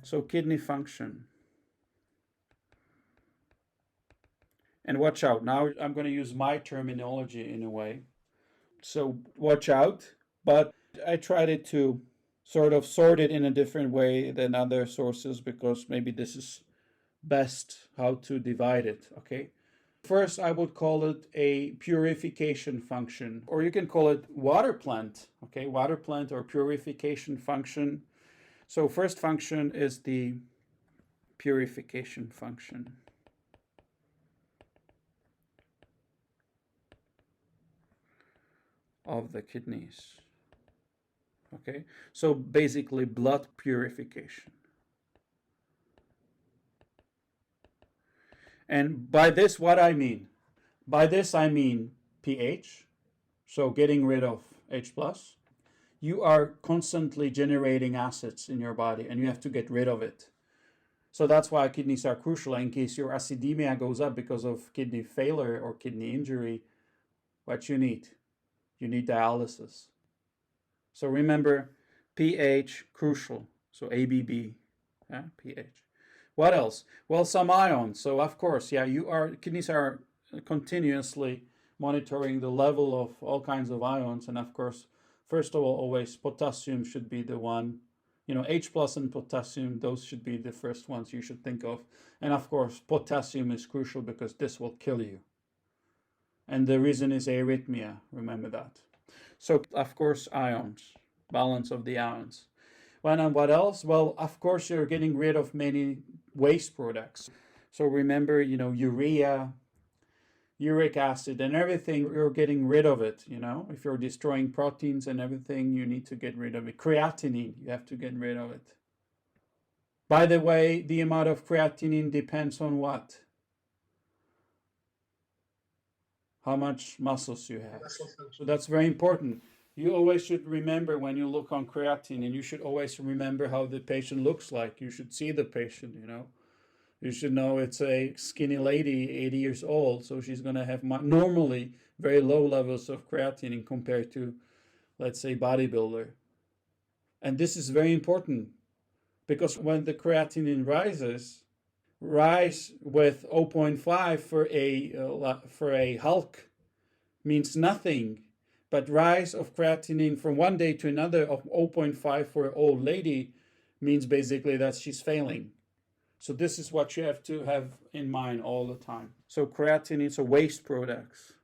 So kidney function. And watch out. Now I'm going to use my terminology in a way. So watch out. But I tried it to sort of sort it in a different way than other sources because maybe this is best how to divide it. Okay. First, I would call it a purification function, or you can call it water plant. Okay. Water plant or purification function. So first function is the purification function. Of the kidneys. Okay, so basically blood purification. And by this, what I mean? By this, I mean pH, so getting rid of H+. You are constantly generating acids in your body, and you have to get rid of it. So that's why kidneys are crucial. In case your acidemia goes up because of kidney failure or kidney injury, what you need? You need dialysis. So remember, pH, crucial. So ABB, yeah, pH. What else? Well, some ions. So of course, yeah, kidneys are continuously monitoring the level of all kinds of ions. And of course, first of all, always potassium should be the one. H+ and potassium, those should be the first ones you should think of. And of course, potassium is crucial because this will kill you. And the reason is arrhythmia, remember that. So, of course, ions, balance of the ions. Well, and what else? Well, of course, you're getting rid of many waste products. So remember, urea, uric acid, and everything, you're getting rid of it. If you're destroying proteins and everything, you need to get rid of it. Creatinine, you have to get rid of it. By the way, the amount of creatinine depends on what? How much muscles you have. So that's very important. You always should remember when you look on creatinine, and you should always remember how the patient looks like. You should see the patient, You should know it's a skinny lady, 80 years old, so she's going to have normally very low levels of creatinine compared to, let's say, bodybuilder. And this is very important because when the creatinine rise with 0.5 for a Hulk means nothing, but rise of creatinine from one day to another of 0.5 for an old lady means basically that she's failing. So this is what you have to have in mind all the time. So creatinine is a waste products.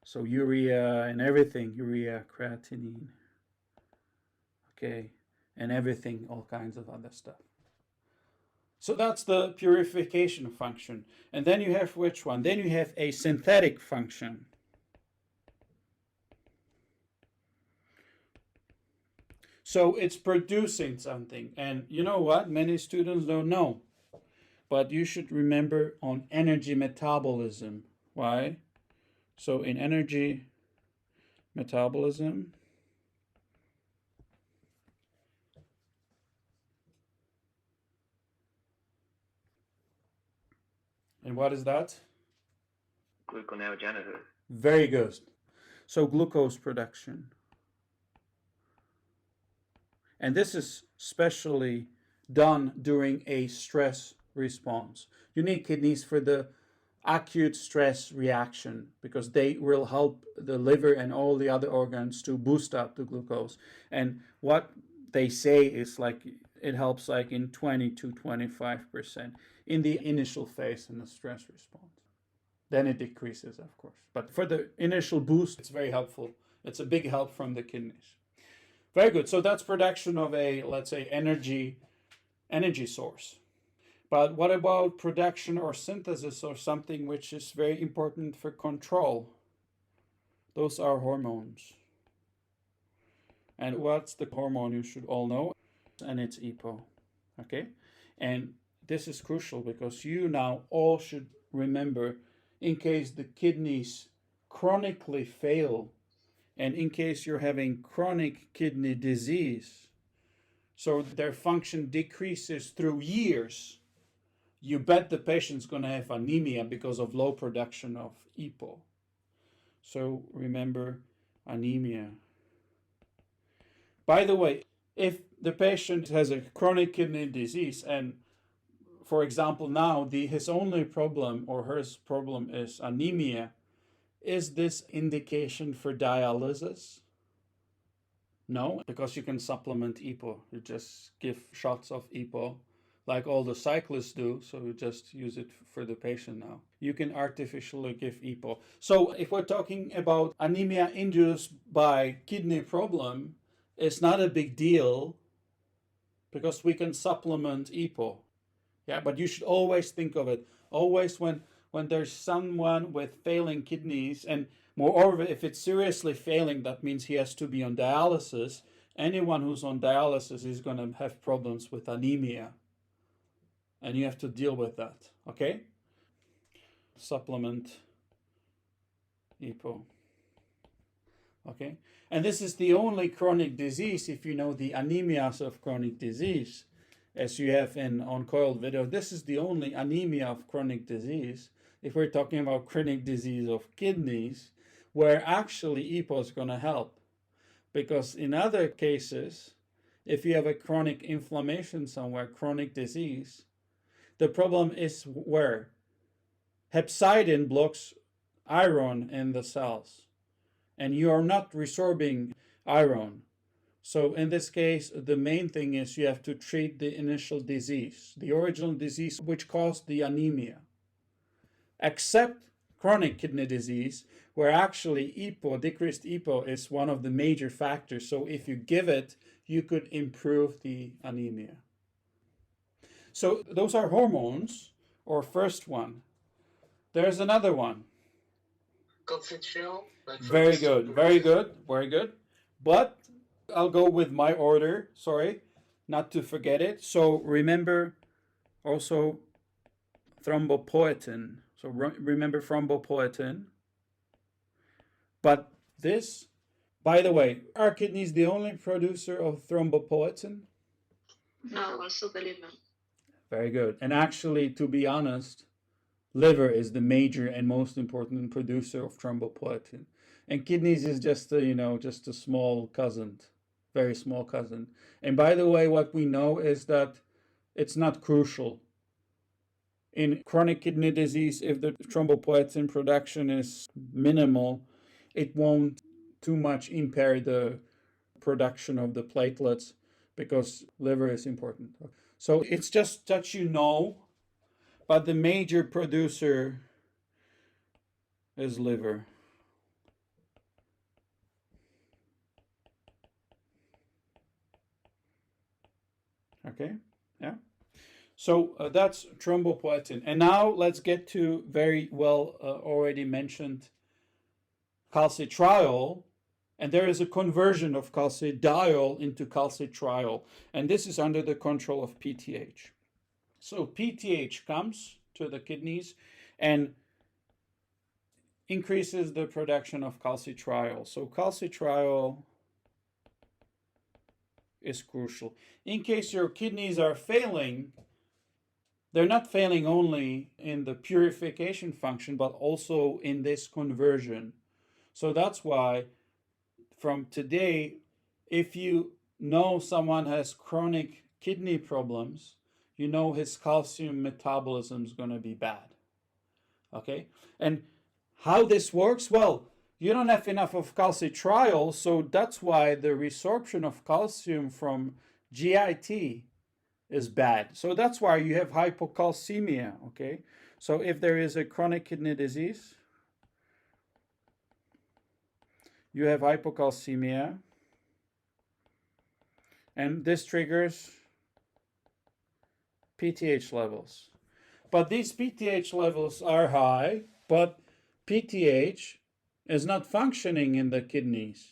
So urea and everything, urea, creatinine, okay, and everything, all kinds of other stuff. So that's the purification function. And then you have which one? Then you have a synthetic function. So it's producing something. And you know what? Many students don't know. But you should remember on energy metabolism. Why? So in energy metabolism, and what is that? Gluconeogenesis. Very good. So glucose production. And this is specially done during a stress response. You need kidneys for the acute stress reaction because they will help the liver and all the other organs to boost up the glucose. And what they say is like it helps like in 20 to 25% in the initial phase in the stress response. Then it decreases, of course. But for the initial boost, it's very helpful. It's a big help from the kidneys. Very good. So that's production of a, let's say, energy source. But what about production or synthesis or something which is very important for control? Those are hormones. And what's the hormone you should all know? And it's EPO. Okay? And this is crucial because you now all should remember, in case the kidneys chronically fail and in case you're having chronic kidney disease, so their function decreases through years, you bet the patient's going to have anemia because of low production of EPO. So remember anemia. By the way, if the patient has a chronic kidney disease and, for example, now his only problem or her problem is anemia, is this indication for dialysis? No, because you can supplement EPO. You just give shots of EPO like all the cyclists do, so you just use it for the patient now. You can artificially give EPO. So if we're talking about anemia induced by kidney problem, it's not a big deal because we can supplement EPO. Yeah, but you should always think of it. Always when there's someone with failing kidneys, and moreover, if it's seriously failing, that means he has to be on dialysis. Anyone who's on dialysis is going to have problems with anemia. And you have to deal with that, okay? Supplement EPO. Okay? And this is the only chronic disease, if you know the anemias of chronic disease, as you have in on-coiled video. This is the only anemia of chronic disease, if we're talking about chronic disease of kidneys, where actually EPO is going to help. Because in other cases, if you have a chronic inflammation somewhere, chronic disease, the problem is where? Hepcidin blocks iron in the cells, and you are not resorbing iron. So in this case, the main thing is you have to treat the initial disease, the original disease which caused the anemia. Except chronic kidney disease, where actually EPO, decreased EPO, is one of the major factors. So if you give it, you could improve the anemia. So those are hormones, or first one. There's another one. Calcitriol. Very good, very good, very good. But I'll go with my order, sorry, not to forget it. So remember also thrombopoietin. So remember thrombopoietin. But this, by the way, are kidneys the only producer of thrombopoietin? No, also the liver. Very good. And actually, to be honest, liver is the major and most important producer of thrombopoietin. And kidneys is just just a small cousin, very small cousin. And by the way, what we know is that it's not crucial. In chronic kidney disease, if the thrombopoietin production is minimal, it won't too much impair the production of the platelets because liver is important. So it's just that you know, but the major producer is liver. Okay, yeah. So that's thrombopoietin. And now let's get to very well already mentioned calcitriol. And there is a conversion of calcidiol into calcitriol. And this is under the control of PTH. So PTH comes to the kidneys and increases the production of calcitriol. So calcitriol is crucial. In case your kidneys are failing, they're not failing only in the purification function, but also in this conversion. So that's why from today, if you know someone has chronic kidney problems, you know his calcium metabolism is going to be bad. Okay? And how this works? Well, you don't have enough of calcitriol, so that's why the resorption of calcium from GIT is bad. So that's why you have hypocalcemia, okay? So if there is a chronic kidney disease, you have hypocalcemia, and this triggers PTH levels. But these PTH levels are high, but PTH is not functioning in the kidneys.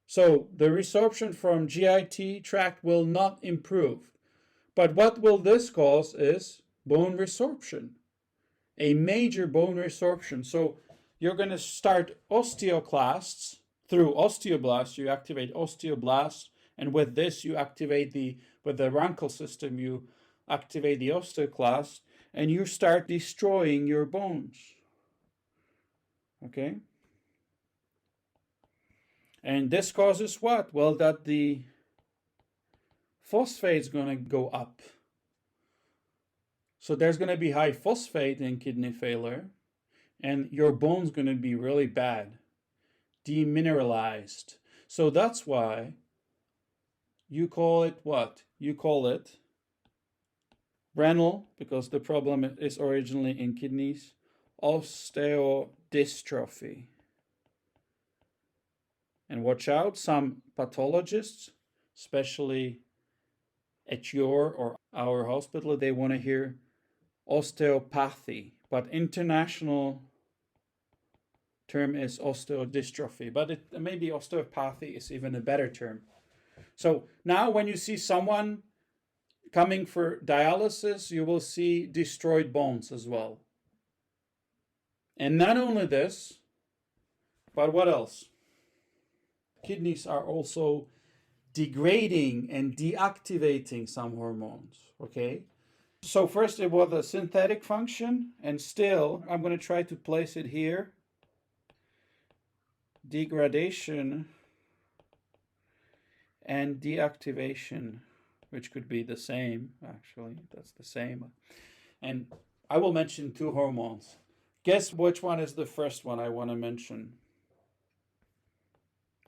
So the resorption from GIT tract will not improve. But what will this cause is bone resorption, a major bone resorption. So you're going to start osteoclasts through osteoblasts. You activate osteoblasts, and with this you activate with the Rankel system, you activate the osteoclast, and you start destroying your bones. Okay? And this causes what? Well, that the phosphate's going to go up. So there's going to be high phosphate in kidney failure, and your bone's going to be really bad, demineralized. So that's why you call it what? You call it renal, because the problem is originally in kidneys, osteodystrophy. And watch out, some pathologists, especially at your or our hospital, they want to hear osteopathy, but international term is osteodystrophy, but maybe osteopathy is even a better term. So now when you see someone coming for dialysis, you will see destroyed bones as well. And not only this, but what else? Kidneys are also degrading and deactivating some hormones, okay? So first it was a synthetic function, and still, I'm going to try to place it here. Degradation and deactivation, which could be the same, actually, that's the same. And I will mention two hormones. Guess which one is the first one I want to mention?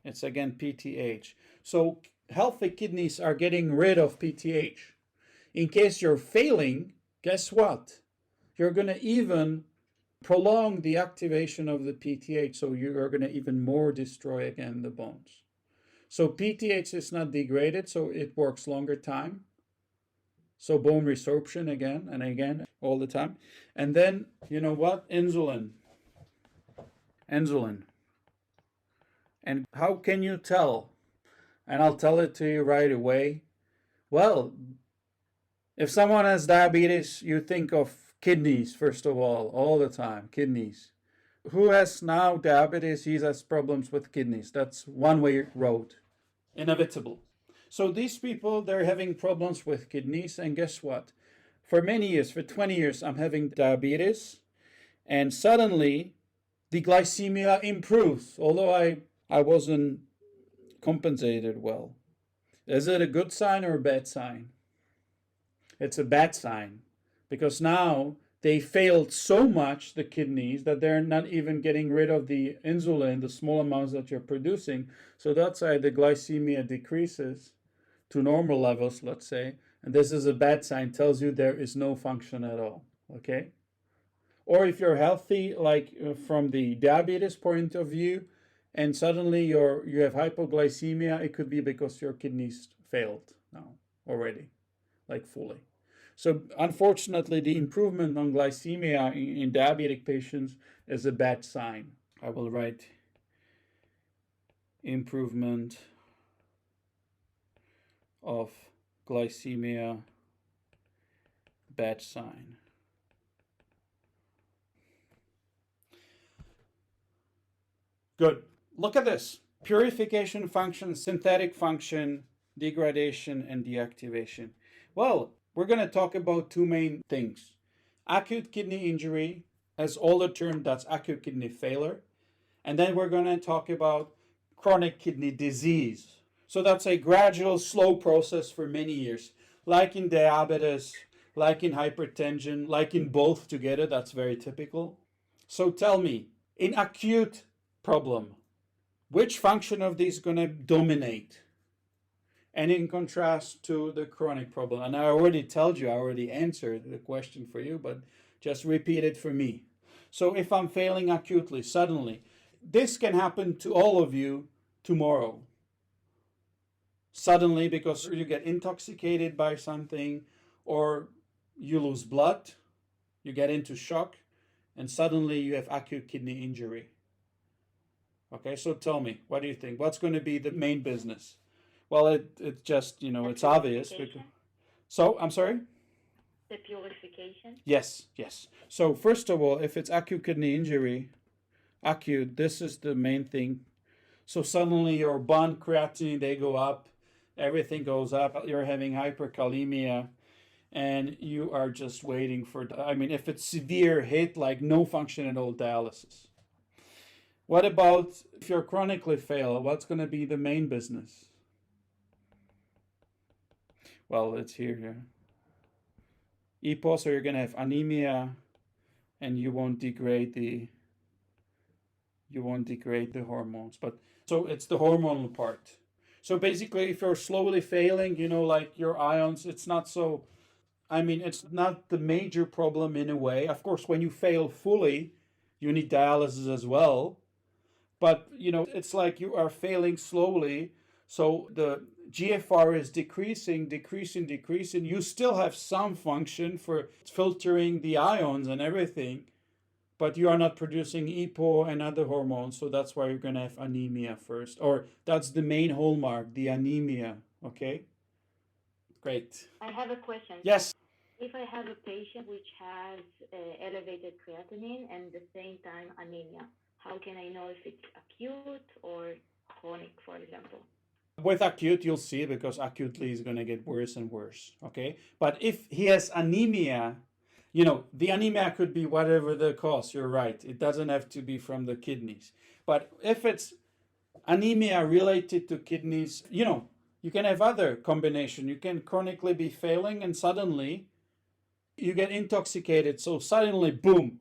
It's again PTH. So healthy kidneys are getting rid of PTH. In case you're failing, guess what? You're going to even prolong the activation of the PTH, so you are going to even more destroy again the bones. So PTH is not degraded, so it works longer time. So bone resorption again and again all the time. And then, you know what? Insulin. And how can you tell? And I'll tell it to you right away. Well, if someone has diabetes, you think of kidneys, first of all the time, kidneys. Who has now diabetes, he has problems with kidneys. That's one-way road, inevitable. So these people, they're having problems with kidneys, and guess what? For many years, for 20 years, I'm having diabetes, and suddenly the glycemia improves, although I wasn't compensated well. Is it a good sign or a bad sign? It's a bad sign, because now they failed so much, the kidneys, that they're not even getting rid of the insulin, the small amounts that you're producing. So that's why the glycemia decreases to normal levels, let's say. And this is a bad sign, tells you there is no function at all, okay? Or if you're healthy, like from the diabetes point of view, and suddenly you have hypoglycemia, it could be because your kidneys failed now already, like fully. So unfortunately, the improvement on glycemia in diabetic patients is a bad sign. I will write improvement of glycemia, bad sign. Good. Look at this. Purification function, synthetic function, degradation, and deactivation. Well, we're going to talk about two main things. Acute kidney injury, as older term, that's acute kidney failure. And then we're going to talk about chronic kidney disease. So that's a gradual, slow process for many years, like in diabetes, like in hypertension, like in both together. That's very typical. So tell me, in acute problem, which function of these is going to dominate? And in contrast to the chronic problem, and I already answered the question for you, but just repeat it for me. So if I'm failing acutely, suddenly, this can happen to all of you tomorrow. Suddenly, because you get intoxicated by something, or you lose blood, you get into shock, and suddenly you have acute kidney injury. Okay, so tell me, what do you think? What's going to be the main business? Well, it's just, it's obvious. So, I'm sorry? The purification? Yes, yes. So, first of all, if it's acute kidney injury, acute, this is the main thing. So suddenly your bond creatinine, they go up, everything goes up, you're having hyperkalemia, and you are just waiting for, I mean, if it's severe hit, like no function at all, dialysis. What about if you're chronically fail? What's going to be the main business? Well, it's here. EPO, so you're going to have anemia, and you won't degrade the hormones. But so it's the hormonal part. So basically, if you're slowly failing, you know, like your ions, it's not so, I mean, it's not the major problem in a way. Of course, when you fail fully, you need dialysis as well. But, you know, it's like you are failing slowly. So the GFR is decreasing. You still have some function for filtering the ions and everything, but you are not producing EPO and other hormones. So that's why you're going to have anemia first. Or that's the main hallmark, the anemia. Okay? Great. I have a question. Yes. If I have a patient which has elevated creatinine and at the same time anemia, how can I know if it's acute or chronic, for example? With acute, you'll see, because acutely is going to get worse and worse, okay? But if he has anemia, you know, the anemia could be whatever the cause, you're right. It doesn't have to be from the kidneys. But if it's anemia related to kidneys, you know, you can have other combination. You can chronically be failing and suddenly you get intoxicated. So suddenly, boom,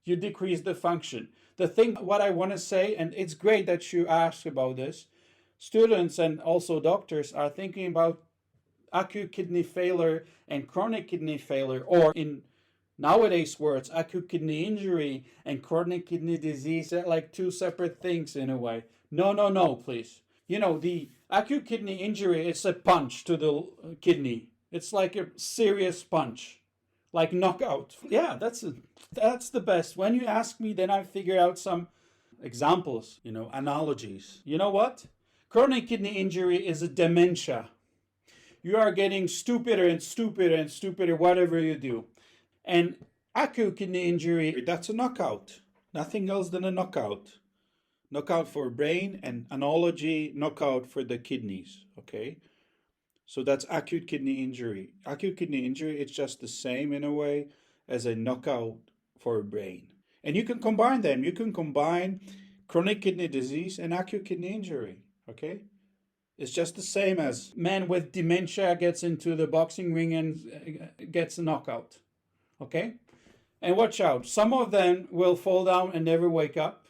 you decrease the function. The thing, what I want to say, and it's great that you ask about this, students and also doctors are thinking about acute kidney failure and chronic kidney failure, or in nowadays words, acute kidney injury and chronic kidney disease. They're like two separate things in a way. No, please. You know, the acute kidney injury is a punch to the kidney. It's like a serious punch, like knockout. Yeah, that's the best. When you ask me, then I figure out some examples, you know, analogies. You know what? Chronic kidney injury is a dementia. You are getting stupider and stupider, whatever you do. And acute kidney injury, that's a knockout. Nothing else than a knockout. Knockout for brain, and analogy, knockout for the kidneys, okay? So that's acute kidney injury. Acute kidney injury, it's just the same in a way as a knockout for brain. And you can combine them. You can combine chronic kidney disease and acute kidney injury. Okay, it's just the same as man with dementia gets into the boxing ring and gets a knockout. Okay, and watch out. Some of them will fall down and never wake up.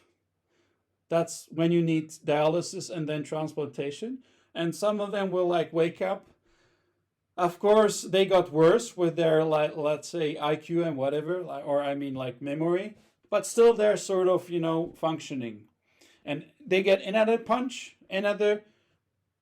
That's when you need dialysis and then transplantation. And some of them will like wake up. Of course, they got worse with their, like, let's say IQ and whatever, or I mean like memory, but still they're sort of, you know, functioning. And they get another punch, another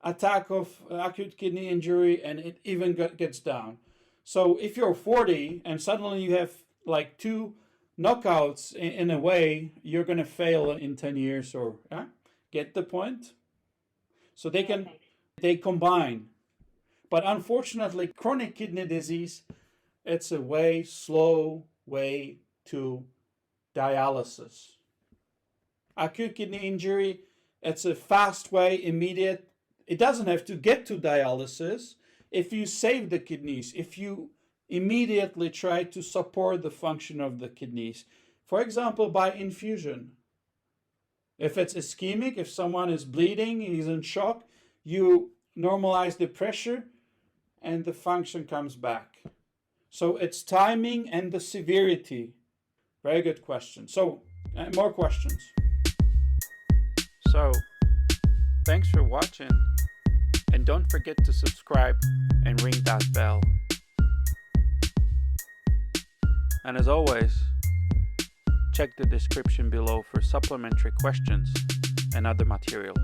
attack of acute kidney injury, and it even gets down. So if you're 40 and suddenly you have like two knockouts in a way, you're going to fail in 10 years or, yeah? Get the point? So they combine. But unfortunately, chronic kidney disease, it's a way slow way to dialysis. Acute kidney injury, it's a fast way, immediate. It doesn't have to get to dialysis if you save the kidneys, if you immediately try to support the function of the kidneys. For example, by infusion. If it's ischemic, if someone is bleeding, he's in shock, you normalize the pressure and the function comes back. So it's timing and the severity. Very good question. So, more questions. So, thanks for watching, and don't forget to subscribe and ring that bell. And as always, check the description below for supplementary questions and other materials.